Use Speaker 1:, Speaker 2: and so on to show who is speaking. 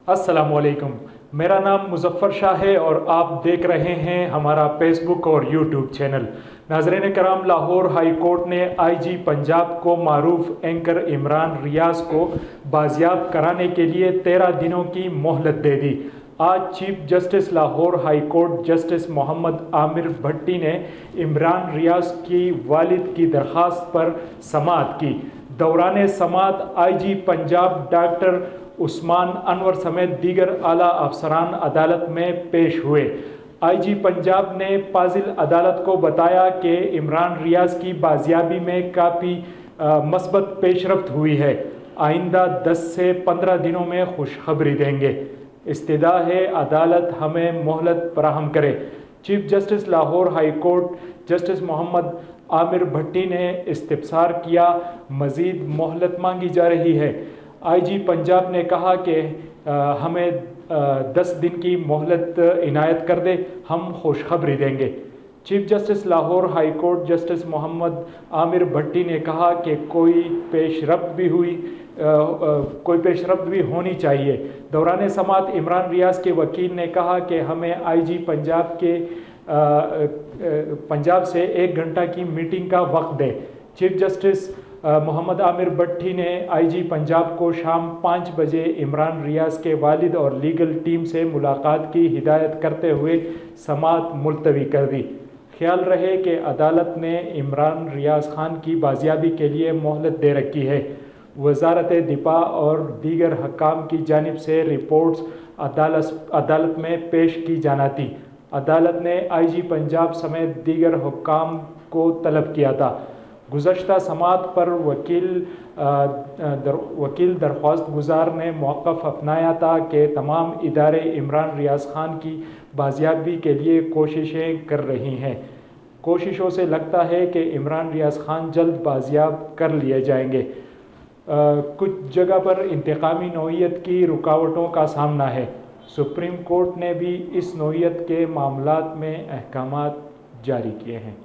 Speaker 1: अस्सलामुअलैकुम। मेरा नाम मुज़फ़्फ़र शाह है और आप देख रहे हैं हमारा फेसबुक और यूट्यूब चैनल। नाज़रीन कराम, लाहौर हाई कोर्ट ने आईजी पंजाब को मारूफ एंकर इमरान रियाज को बाजियाब कराने के लिए 13 दिनों की मोहलत दे दी। आज chief justice Lahore high court justice Mohammad Amir Bhatti ने इमरान रियाज की वालिद की दरख्वास्त पर समाअत की। दौरान समाअत आईजी पंजाब डॉक्टर उस्मान अनवर समेत दीगर आला अफसरान अदालत में पेश हुए। आईजी पंजाब ने फाजिल अदालत को बताया कि इमरान रियाज की बाजियाबी में काफ़ी मस्बत पेशरफ्त हुई है। आइंदा 10 से 15 दिनों में खुशखबरी देंगे। इस्तदा है अदालत हमें मोहलत फराहम करे। Chief justice Lahore high court justice Mohammad Amir Bhatti ने इस्तिफसार किया, मज़ीद मोहलत मांगी जा रही है। आईजी पंजाब ने कहा कि हमें 10 दिन की मोहलत इनायत कर दे, हम खुशखबरी देंगे। Chief justice Lahore high court justice Mohammad Amir Bhatti ने कहा कि कोई पेशरफ्त भी होनी चाहिए। दौरान समाअत इमरान रियाज के वकील ने कहा कि हमें आईजी पंजाब से 1 घंटा की मीटिंग का वक्त दें। चीफ जस्टिस मोहम्मद आमिर भट्टी ने आईजी पंजाब को शाम 5 बजे इमरान रियाज के वालिद और लीगल टीम से मुलाकात की हिदायत करते हुए समाअत मुलतवी कर दी। ख्याल रहे कि अदालत ने इमरान रियाज खान की बाजियाबी के लिए मोहलत दे रखी है। वजारत दिफा और दीगर हकाम की जानिब से रिपोर्ट्स अदालत में पेश की जाना थी। अदालत ने आईजी पंजाब समेत दीगर हुक्काम को तलब किया था। गुज़श्ता समाअत पर वकील दरख्वास्त गुजार ने मौक़िफ़ अपनाया था कि तमाम इदारे इमरान रियाज खान की बाजियाबी के लिए कोशिशें कर रही हैं। कोशिशों से लगता है कि इमरान रियाज खान जल्द बाजियाब कर लिए जाएंगे। कुछ जगह पर इंतकामी नौइयत की रुकावटों का सामना है। सुप्रीम कोर्ट ने भी इस नौइयत के मामलात में अहकामात जारी किए हैं।